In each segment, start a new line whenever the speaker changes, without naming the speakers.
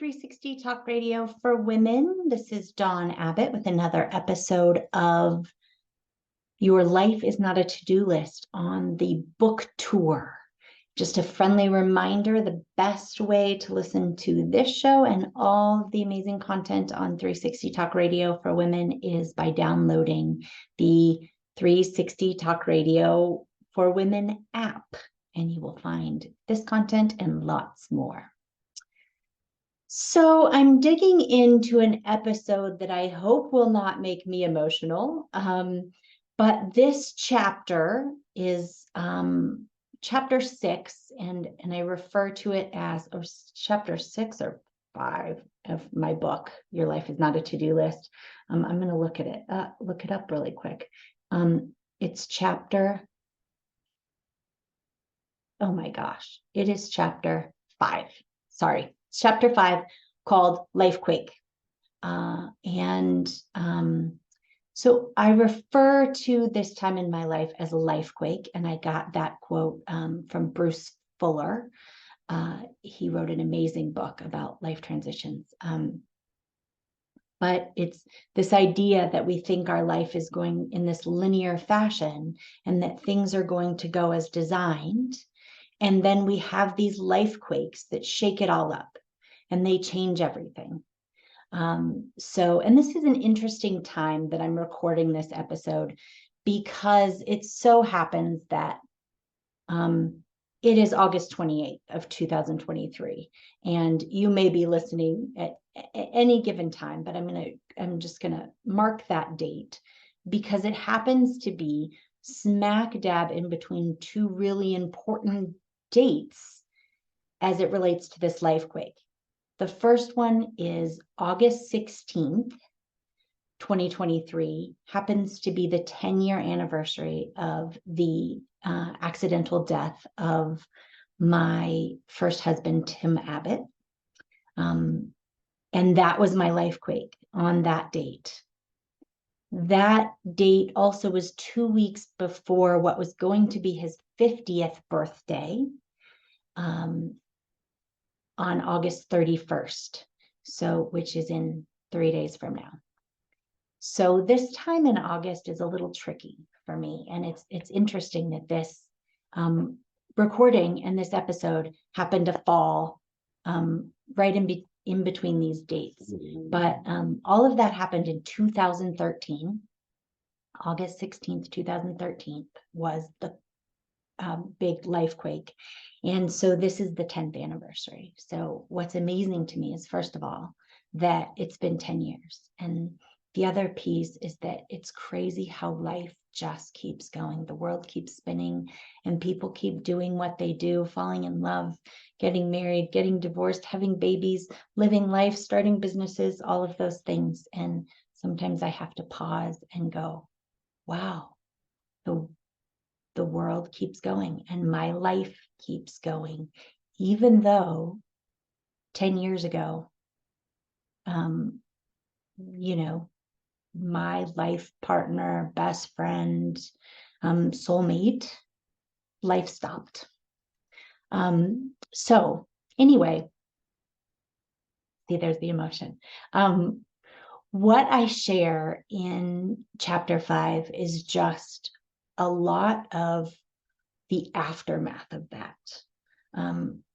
360 Talk Radio for Women. This is Dawn Abbott with another episode of Your Life is Not a To-Do List on the book tour. Just a friendly reminder, the best way to listen to this show and all the amazing content on 360 Talk Radio for Women is by downloading the 360 Talk Radio for Women app, and you will find this content and lots more. So I'm digging into an episode that I hope will not make me emotional, but this chapter is chapter 6, and I refer to it as chapter 6 or 5 of my book, Your Life is Not a To-Do List. I'm going to look it up really quick. It's chapter, oh my gosh, it is chapter 5. Sorry. Chapter 5 called Lifequake. So I refer to this time in my life as a lifequake, and I got that quote from Bruce Fuller. He wrote an amazing book about life transitions. But it's this idea that we think our life is going in this linear fashion and that things are going to go as designed. And then we have these lifequakes that shake it all up. And they change everything. And this is an interesting time that I'm recording this episode because it so happens that it is August 28th of 2023, and you may be listening at any given time, but I'm just gonna mark that date because it happens to be smack dab in between two really important dates as it relates to this lifequake. The first one is August 16th, 2023, happens to be the 10-year anniversary of the accidental death of my first husband, Tim Abbott. And that was my lifequake on that date. That date also was 2 weeks before what was going to be his 50th birthday. On August 31st, which is in 3 days from now. So this time in August is a little tricky for me, and it's interesting that this recording and this episode happened to fall right in between these dates. But all of that happened in 2013. August 16th, 2013 was the big lifequake. And so this is the 10th anniversary. So what's amazing to me is, first of all, that it's been 10 years. And the other piece is that it's crazy how life just keeps going. The world keeps spinning and people keep doing what they do, falling in love, getting married, getting divorced, having babies, living life, starting businesses, all of those things. And sometimes I have to pause and go, wow, the world keeps going and my life keeps going, even though 10 years ago, my life partner, best friend, soulmate, life stopped. So anyway, see, there's the emotion. What I share in chapter 5 is just a lot of the aftermath of that.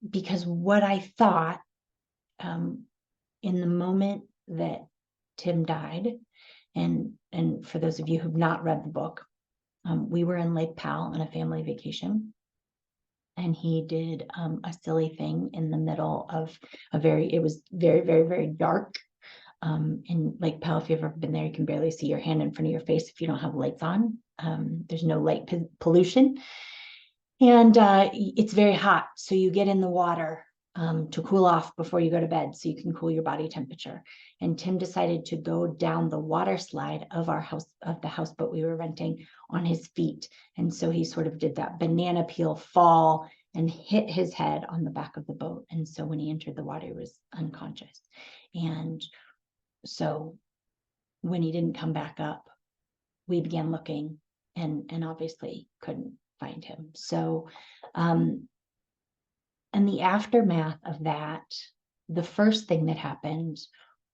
Because what I thought in the moment that Tim died, and for those of you who've not read the book, we were in Lake Powell on a family vacation, and he did a silly thing in the middle of it was very, very, very dark. In Lake Powell, if you've ever been there, you can barely see your hand in front of your face if you don't have lights on. There's no light pollution. And it's very hot. So you get in the water to cool off before you go to bed so you can cool your body temperature. And Tim decided to go down the water slide of the houseboat we were renting on his feet. And so he sort of did that banana peel fall and hit his head on the back of the boat. And so when he entered the water, he was unconscious. And so when he didn't come back up, we began looking and obviously couldn't find him. So, and the aftermath of that the first thing that happened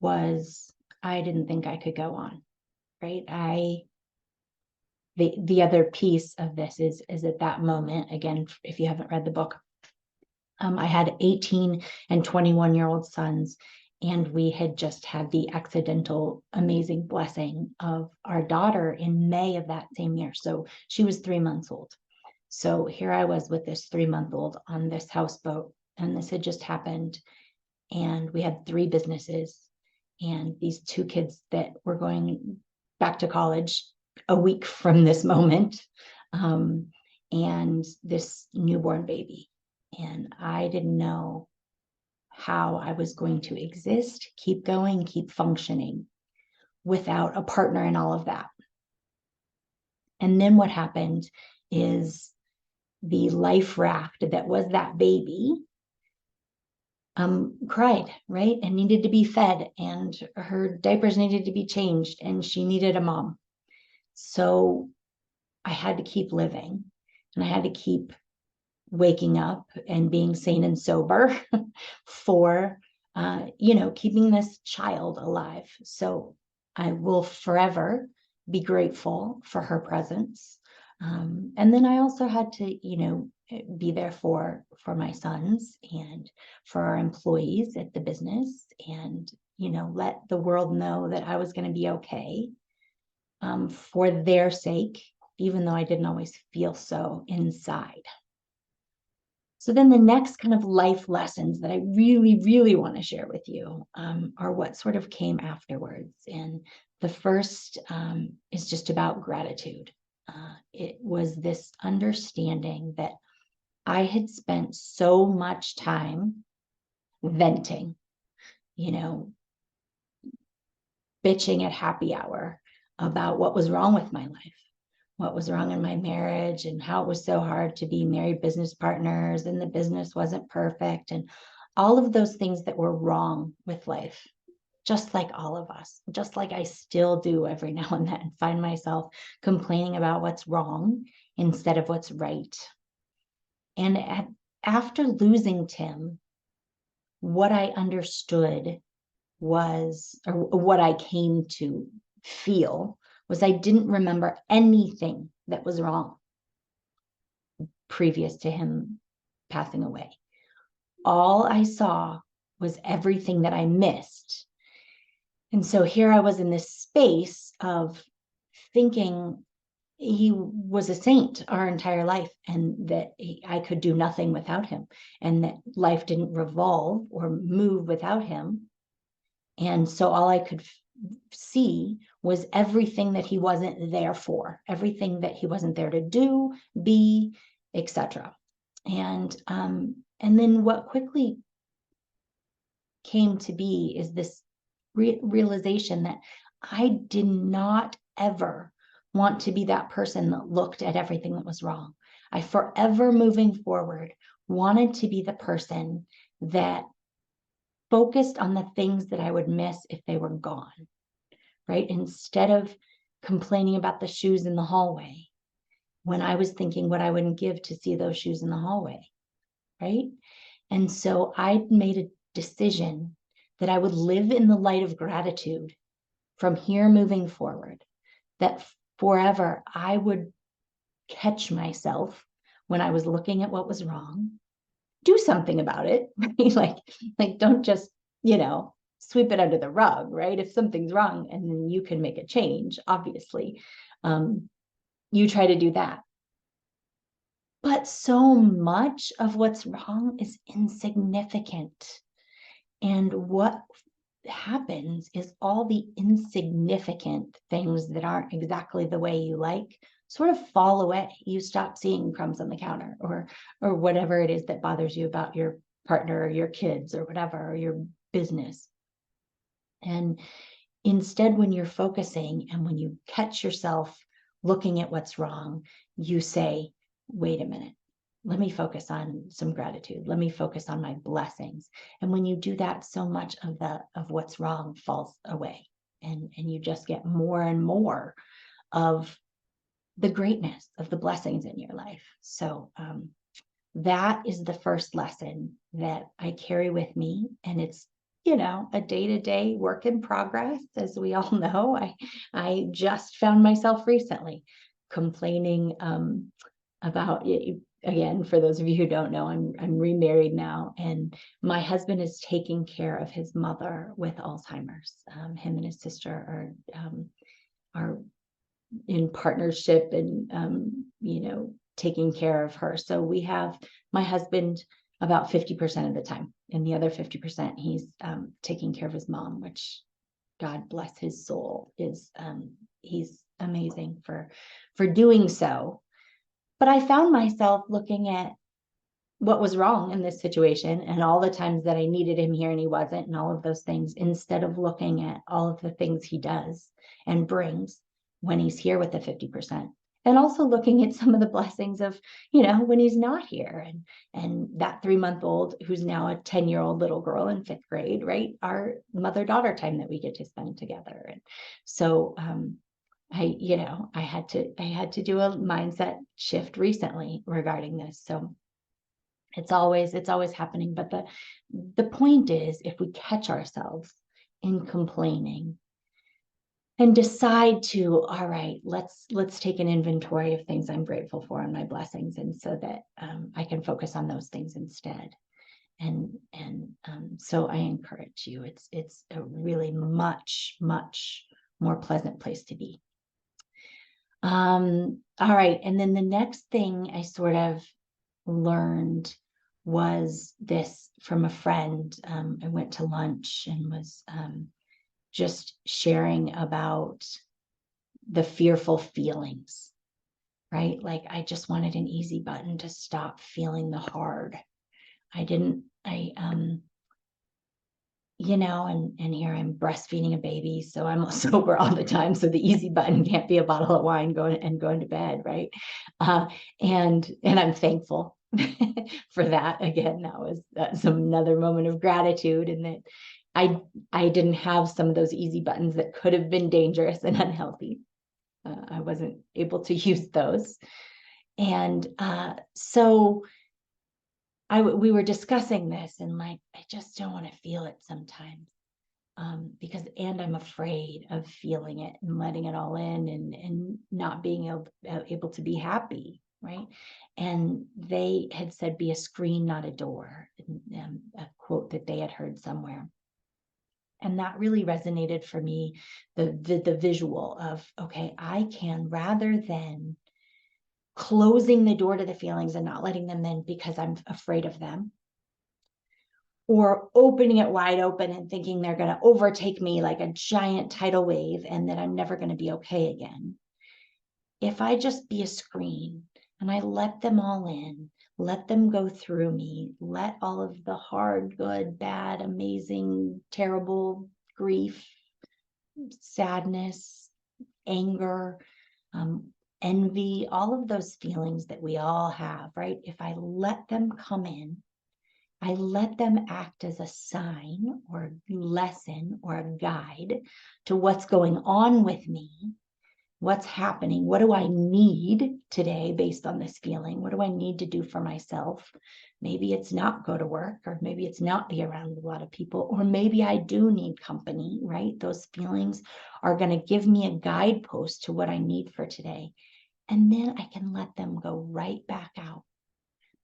was I didn't think I could go on, right? The other piece of this is at that moment, again, if you haven't read the book, I had 18 and 21-year-old sons, and we had just had the accidental amazing blessing of our daughter in May of that same year. So she was 3 months old. So here I was with this 3-month-old on this houseboat, and this had just happened. And we had 3 businesses and these 2 kids that were going back to college a week from this moment, and this newborn baby. And I didn't know how I was going to exist, keep going, keep functioning without a partner in all of that. And then what happened is the life raft that was that baby cried, right? And needed to be fed, and her diapers needed to be changed, and she needed a mom. So I had to keep living, and I had to keep waking up and being sane and sober for, keeping this child alive. So I will forever be grateful for her presence. And then I also had to, be there for my sons and for our employees at the business, and, let the world know that I was going to be okay, for their sake, even though I didn't always feel so inside. So then the next kind of life lessons that I really, really want to share with you, are what sort of came afterwards. And the first, is just about gratitude. It was this understanding that I had spent so much time venting, bitching at happy hour about what was wrong with my life, what was wrong in my marriage, and how it was so hard to be married business partners, and the business wasn't perfect, and all of those things that were wrong with life, just like all of us, just like I still do every now and then, find myself complaining about what's wrong instead of what's right. And after losing Tim, what I understood was, or what I came to feel, was I didn't remember anything that was wrong previous to him passing away. All I saw was everything that I missed. And so here I was in this space of thinking he was a saint our entire life, and that I could do nothing without him, and that life didn't revolve or move without him. And so all I could see was everything that he wasn't there for, everything that he wasn't there to do, be, etc. And then what quickly came to be is this realization that I did not ever want to be that person that looked at everything that was wrong. I forever, moving forward, wanted to be the person that focused on the things that I would miss if they were gone, right? Instead of complaining about the shoes in the hallway, when I was thinking what I wouldn't give to see those shoes in the hallway, right? And so I made a decision that I would live in the light of gratitude from here moving forward, that forever I would catch myself when I was looking at what was wrong, do something about it, right? Like don't just, sweep it under the rug, right? If something's wrong and then you can make a change, obviously, you try to do that. But so much of what's wrong is insignificant. And what happens is all the insignificant things that aren't exactly the way you like sort of fall away. You stop seeing crumbs on the counter, or whatever it is that bothers you about your partner or your kids or whatever, or your business. And instead, when you're focusing and when you catch yourself looking at what's wrong, you say, wait a minute, let me focus on some gratitude. Let me focus on my blessings. And when you do that, so much of what's wrong falls away, and you just get more and more of the greatness of the blessings in your life. So that is the first lesson that I carry with me. And it's, you know, a day-to-day work in progress, as we all know. I just found myself recently complaining about it. Again, for those of you who don't know, I'm remarried now, and my husband is taking care of his mother with Alzheimer's. Him and his sister are in partnership and you know, taking care of her. So we have my husband about 50% of the time, and the other 50% he's taking care of his mom, which God bless his soul, is he's amazing for doing so. But I found myself looking at what was wrong in this situation and all the times that I needed him here and he wasn't, and all of those things, instead of looking at all of the things he does and brings when he's here with the 50%. And also looking at some of the blessings of, you know, when he's not here, and that 3-month-old who's now a 10-year-old little girl in 5th grade, right? Our mother-daughter time that we get to spend together. And so I had to do a mindset shift recently regarding this. So it's always happening. But the point is, if we catch ourselves in complaining and decide to, all right, let's take an inventory of things I'm grateful for and my blessings, and so that I can focus on those things instead. And so I encourage you. It's a really much more pleasant place to be. All right, and then the next thing I sort of learned was this from a friend. I went to lunch and was just sharing about the fearful feelings, right? Like, I just wanted an easy button to stop feeling the hard. You know, and here I'm breastfeeding a baby, so I'm sober all the time. So the easy button can't be a bottle of wine going to bed, right? And I'm thankful for that. Again, that's another moment of gratitude, and that I didn't have some of those easy buttons that could have been dangerous and unhealthy. I wasn't able to use those, and so we were discussing this, and like, I just don't want to feel it sometimes, because I'm afraid of feeling it and letting it all in, and not being able to be happy, right? And they had said, be a screen, not a door, a quote that they had heard somewhere. And that really resonated for me, the visual of, okay, I can, rather than closing the door to the feelings and not letting them in because I'm afraid of them, or opening it wide open and thinking they're going to overtake me like a giant tidal wave and that I'm never going to be okay again. If I just be a screen and I let them all in, let them go through me, let all of the hard, good, bad, amazing, terrible, grief, sadness, anger, envy, all of those feelings that we all have, right? If I let them come in, I let them act as a sign or a lesson or a guide to what's going on with me, what's happening, what do I need today based on this feeling? What do I need to do for myself? Maybe it's not go to work, or maybe it's not be around a lot of people, or maybe I do need company, right? Those feelings are going to give me a guidepost to what I need for today. And then I can let them go right back out.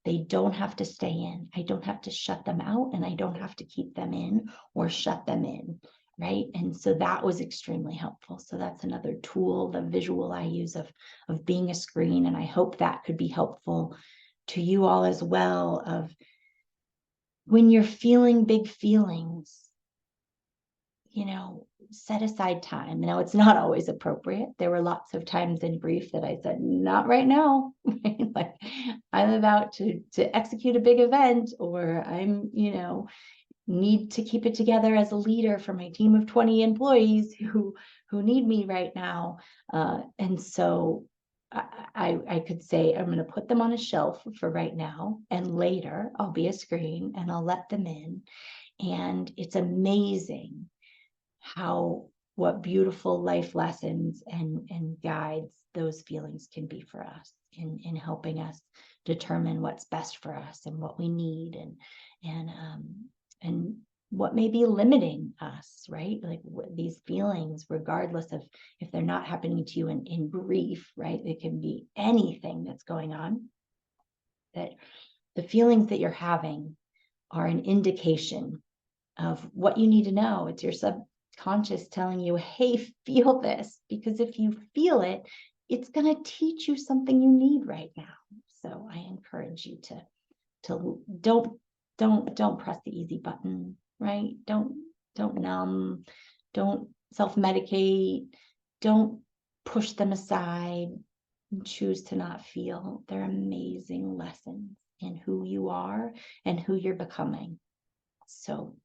They don't have to stay in. I don't have to shut them out, and I don't have to keep them in or shut them in, right? And so that was extremely helpful. So that's another tool, the visual I use of being a screen. And I hope that could be helpful to you all as well, of when you're feeling big feelings, you know, set aside time. Now, it's not always appropriate. There were lots of times in grief that I said, not right now. Like, I'm about to execute a big event, or I'm, you know, need to keep it together as a leader for my team of 20 employees who need me right now. And so I could say, I'm going to put them on a shelf for right now, and later I'll be a screen and I'll let them in. And it's amazing what beautiful life lessons and guides those feelings can be for us in helping us determine what's best for us and what we need, and what may be limiting us, right? Like these feelings, regardless of if they're not happening to you in grief, right? It can be anything that's going on, that the feelings that you're having are an indication of what you need to know. It's your subconscious telling you, hey, feel this, because if you feel it, it's going to teach you something you need right now. So I encourage you to don't press the easy button, right? Don't numb, don't self-medicate, don't push them aside, and choose to not feel. They're amazing lessons in who you are and who you're becoming. So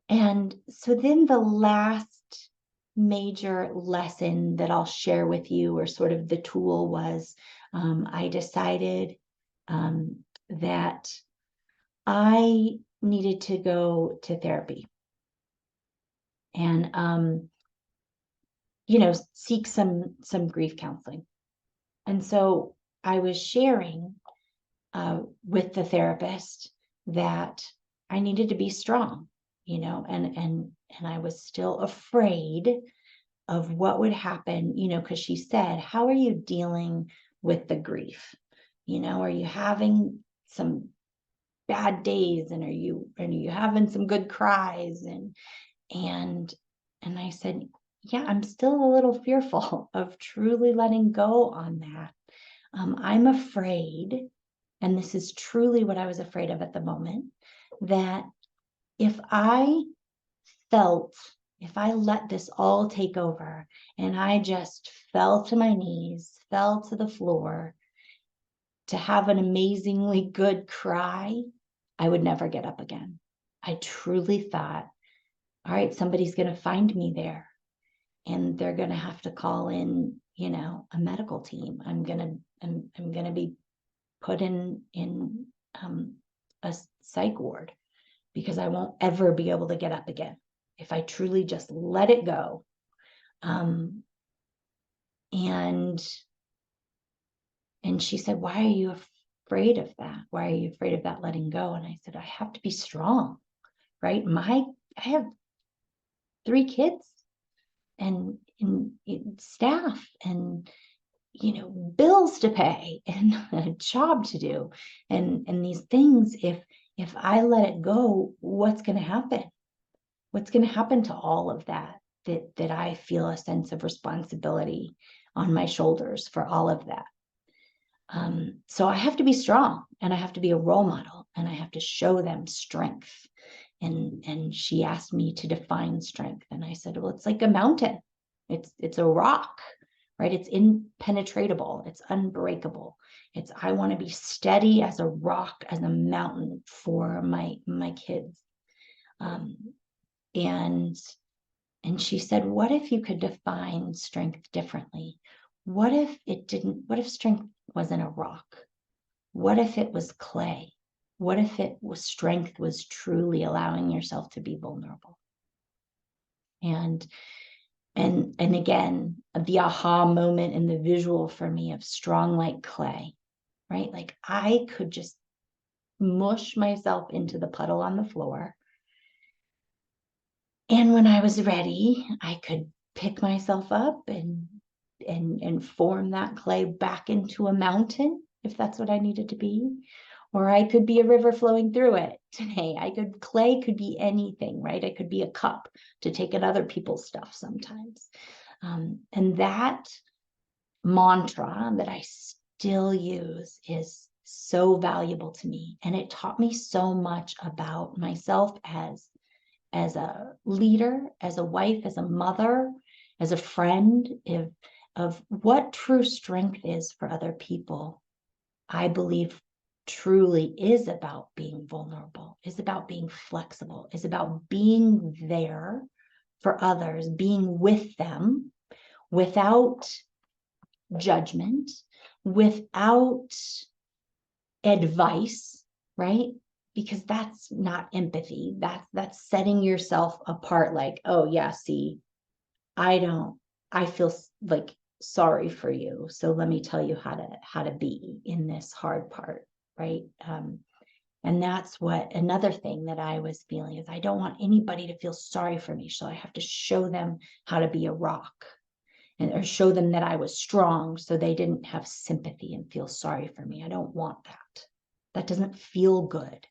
then the last major lesson that I'll share with you, or sort of the tool, was I decided that I needed to go to therapy and seek some grief counseling. And so I was sharing with the therapist that I needed to be strong, and I was still afraid of what would happen, because she said, how are you dealing with the grief? Are you having some bad days, and are you having some good cries? And I said, yeah, I'm still a little fearful of truly letting go on that. I'm afraid, and this is truly what I was afraid of at the moment, that if I let this all take over and I just fell to my knees, fell to the floor to have an amazingly good cry, I would never get up again. I truly thought, all right, somebody's going to find me there and they're going to have to call in, a medical team. I'm going to be put in a psych ward because I won't ever be able to get up again if I truly just let it go. And she said, why are you afraid of that? Why are you afraid of that letting go? And I said, I have to be strong, right? I have 3 kids and staff and, bills to pay and a job to do. And these things, if I let it go, what's going to happen? What's going to happen to all of that I feel a sense of responsibility on my shoulders for all of that. So I have to be strong, and I have to be a role model, and I have to show them strength. And she asked me to define strength. And I said, well, it's like a mountain. It's a rock, right? It's impenetrable. It's unbreakable. I want to be steady as a rock, as a mountain for my kids. And she said, what if you could define strength differently? What if strength wasn't a rock? What if it was clay? What if strength was truly allowing yourself to be vulnerable? And again, the aha moment and the visual for me of strong like clay, right? Like I could just mush myself into the puddle on the floor. And when I was ready, I could pick myself up and form that clay back into a mountain, if that's what I needed to be. Or I could be a river flowing through it today. Clay could be anything, right? I could be a cup to take in other people's stuff sometimes. And that mantra that I still use is so valuable to me. And it taught me so much about myself as a leader, as a wife, as a mother, as a friend, of what true strength is for other people. I believe truly is about being vulnerable, is about being flexible, is about being there for others, being with them without judgment, without advice, right? Because that's not empathy. That's setting yourself apart, like, oh yeah, see, I feel like sorry for you. So let me tell you how to be in this hard part, right? And that's what another thing that I was feeling is I don't want anybody to feel sorry for me. So I have to show them how to be a rock or show them that I was strong so they didn't have sympathy and feel sorry for me. I don't want that. That doesn't feel good.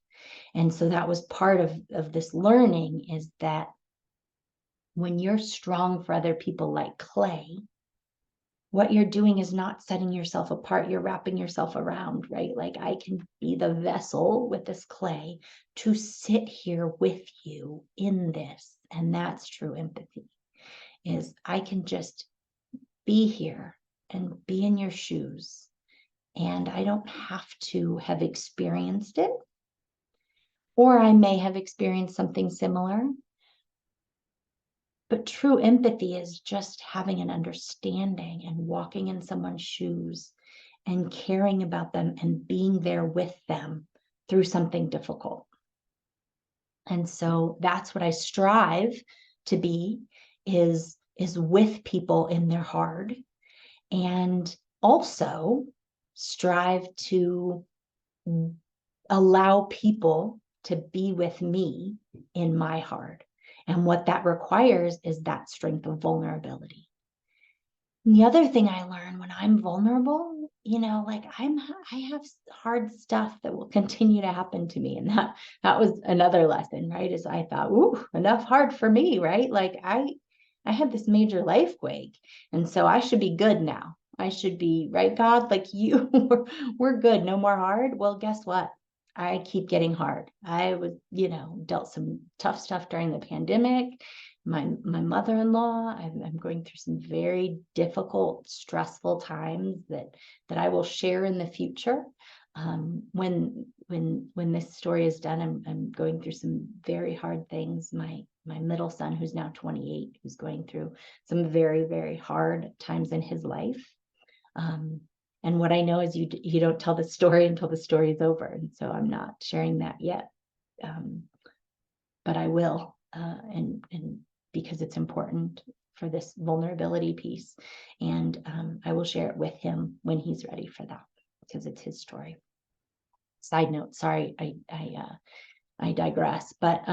And so that was part of this learning, is that when you're strong for other people like clay, what you're doing is not setting yourself apart. You're wrapping yourself around, right? Like, I can be the vessel with this clay to sit here with you in this. And that's true empathy, is I can just be here and be in your shoes. And I don't have to have experienced it, or I may have experienced something similar. But true empathy is just having an understanding and walking in someone's shoes and caring about them and being there with them through something difficult. And so that's what I strive to be, is with people in their hard, and also strive to allow people to be with me in my hard. And what that requires is that strength of vulnerability. And the other thing I learned when I'm vulnerable, like I have hard stuff that will continue to happen to me. And that was another lesson, right? Is I thought, ooh, enough hard for me, right? Like I had this major life quake. And so I should be good now. I should be, right, God, like we're good. No more hard. Well, guess what? I keep getting hard. I was, dealt some tough stuff during the pandemic. My mother-in-law, I'm going through some very difficult, stressful times that I will share in the future. When this story is done, I'm going through some very hard things. My middle son, who's now 28, who's going through some very, very hard times in his life. And what I know is you don't tell the story until the story is over. And so I'm not sharing that yet. But I will, and because it's important for this vulnerability piece. And I will share it with him when he's ready for that, because it's his story. Side note, sorry, I digress. But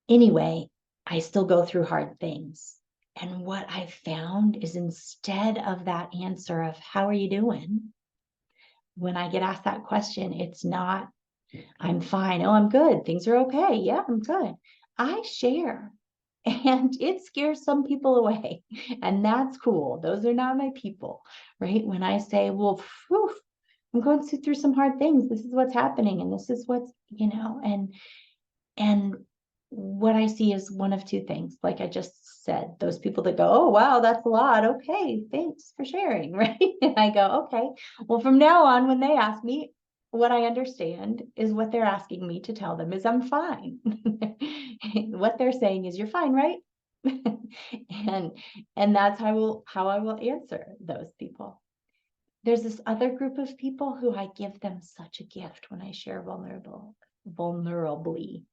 anyway, I still go through hard things. And what I found is, instead of that answer of how are you doing, when I get asked that question, it's not I'm fine. Oh, I'm good. Things are okay. Yeah, I'm good. I share. And it scares some people away. And that's cool. Those are not my people, right? When I say, well, whew, I'm going through some hard things. This is what's happening. And this is what's, and what I see is one of two things. Like I just said, those people that go, oh, wow, that's a lot. Okay, thanks for sharing, right? And I go, okay, well, from now on, when they ask me, what I understand is what they're asking me to tell them is I'm fine. What they're saying is you're fine, right? and that's how I will answer those people. There's this other group of people who I give them such a gift when I share vulnerably,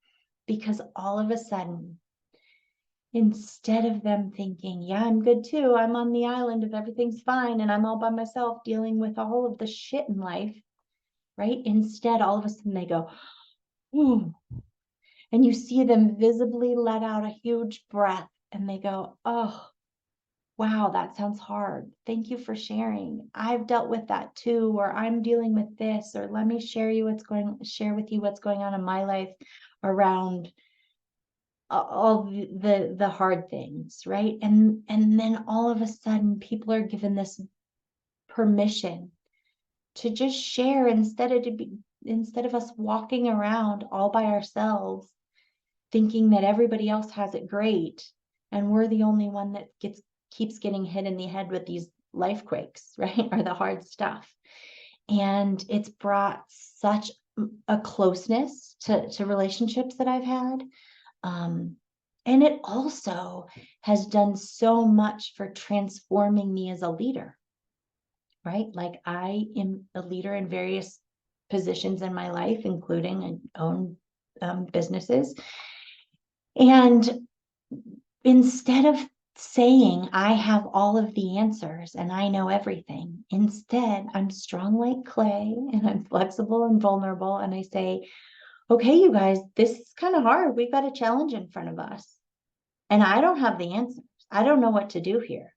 because all of a sudden, instead of them thinking, yeah, I'm good too, I'm on the island of everything's fine and I'm all by myself dealing with all of the shit in life, right? Instead, all of a sudden they go, ooh, and you see them visibly let out a huge breath and they go, oh, wow, that sounds hard. Thank you for sharing. I've dealt with that too, or I'm dealing with this, or let me share with you what's going on in my life around all the hard things, right? And then all of a sudden people are given this permission to just share, instead of us walking around all by ourselves thinking that everybody else has it great and we're the only one that keeps getting hit in the head with these life quakes, right? Or the hard stuff. And it's brought such a closeness to relationships that I've had. And it also has done so much for transforming me as a leader, right? Like I am a leader in various positions in my life, including own businesses. And instead of saying I have all of the answers and I know everything. Instead, I'm strong like clay and I'm flexible and vulnerable. And I say, okay, you guys, this is kind of hard. We've got a challenge in front of us. And I don't have the answers. I don't know what to do here.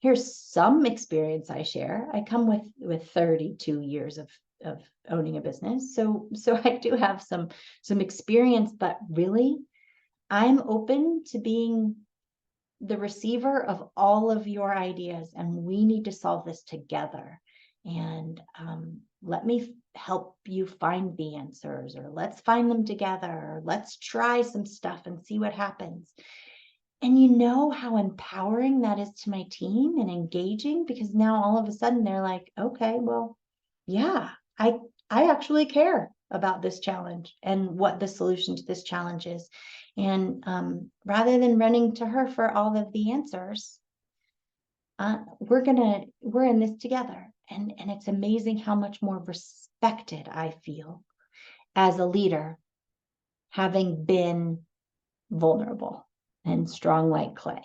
Here's some experience I share. I come with 32 years of owning a business. So I do have some experience, but really I'm open to being the receiver of all of your ideas, and we need to solve this together. And let me help you find the answers, or let's find them together, or let's try some stuff and see what happens. And you know how empowering that is to my team and engaging, because now all of a sudden they're like, okay, well, yeah, I actually care about this challenge and what the solution to this challenge is. And rather than running to her for all of the answers, we're in this together. And it's amazing how much more respected I feel as a leader, having been vulnerable and strong like clay.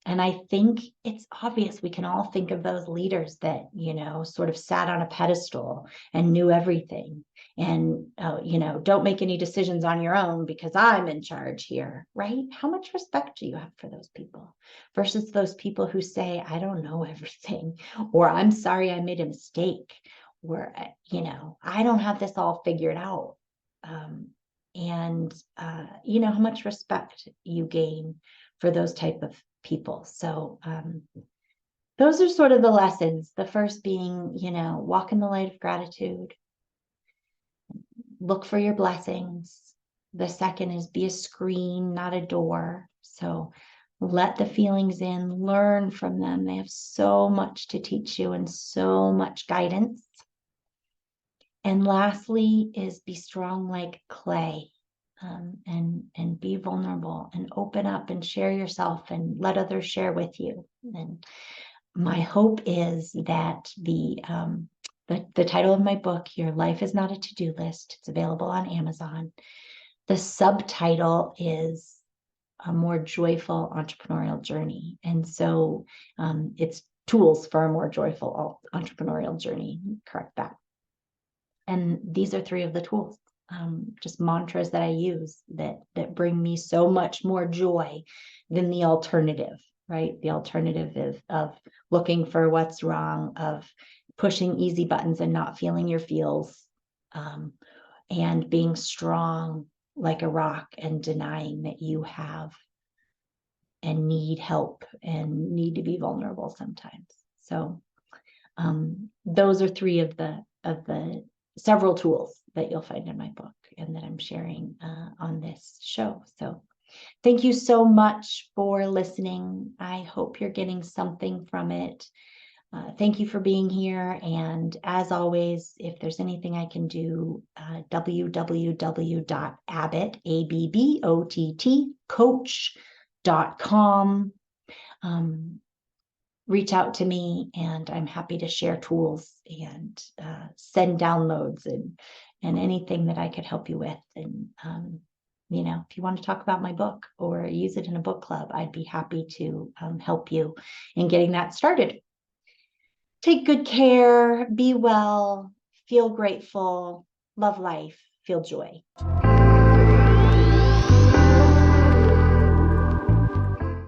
And I think it's obvious we can all think of those leaders that, sort of sat on a pedestal and knew everything. And, don't make any decisions on your own because I'm in charge here, right? How much respect do you have for those people versus those people who say, I don't know everything, or I'm sorry, I made a mistake, or, I don't have this all figured out. And how much respect you gain for those type of people. So those are sort of the lessons. The first being, walk in the light of gratitude, look for your blessings. The second is be a screen, not a door. So let the feelings in, learn from them. They have so much to teach you and so much guidance. And lastly is be strong like clay. And be vulnerable and open up and share yourself and let others share with you. And my hope is that the title of my book, Your Life is Not a To-Do List, it's available on Amazon. The subtitle is A More Joyful Entrepreneurial Journey. And so it's tools for a more joyful entrepreneurial journey. Correct that. And these are 3 of the tools. Just mantras that I use that bring me so much more joy than the alternative, right? The alternative of looking for what's wrong, of pushing easy buttons and not feeling your feels, and being strong like a rock and denying that you have and need help and need to be vulnerable sometimes. So those are 3 of the several tools that you'll find in my book and that I'm sharing on this show. So thank you so much for listening. I hope you're getting something from it. Thank you for being here. And as always, if there's anything I can do, www.abbott, ABBOTT, coach.com. Reach out to me and I'm happy to share tools and send downloads and anything that I could help you with. And, if you want to talk about my book or use it in a book club, I'd be happy to help you in getting that started. Take good care, be well, feel grateful, love life, feel joy.